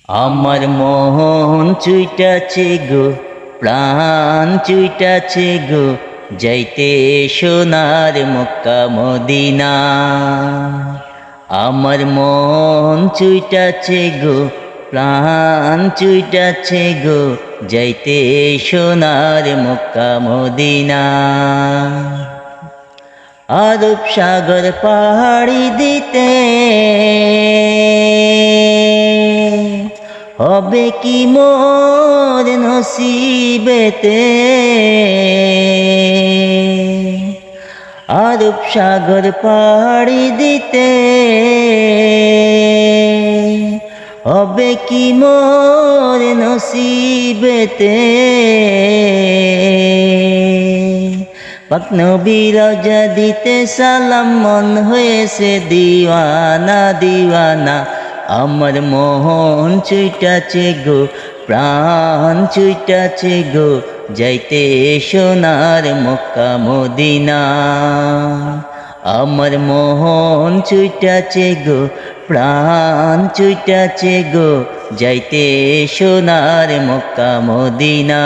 আমার মন চুইটাছে গো, প্রাণ চুইটাছে গো, যাইতে সোনার মক্কা মদিনা। আমার মন চুইটাছে গো, প্রাণ চুইটাছে গো, যাইতে সোনার মক্কা মদিনা। আরব সাগর পাহাড়ি দিতে হবে কি মোর নসিবেতে। আরব সাগর পাড়ি দিতে হবে কি মোর নসিবেতে। পাক নবী রওজা দিতে সালাম, মন হয়েছে দিওয়ানা দিওয়ানা। আমার মন চুইটাছে গো, প্রাণ চুইটাছে গো, যাইতে সোনার মক্কা মদিনা। আমার মন চুইটাছে গো, প্রাণ চুইটাছে গো, যাইতে সোনার মক্কা মদিনা।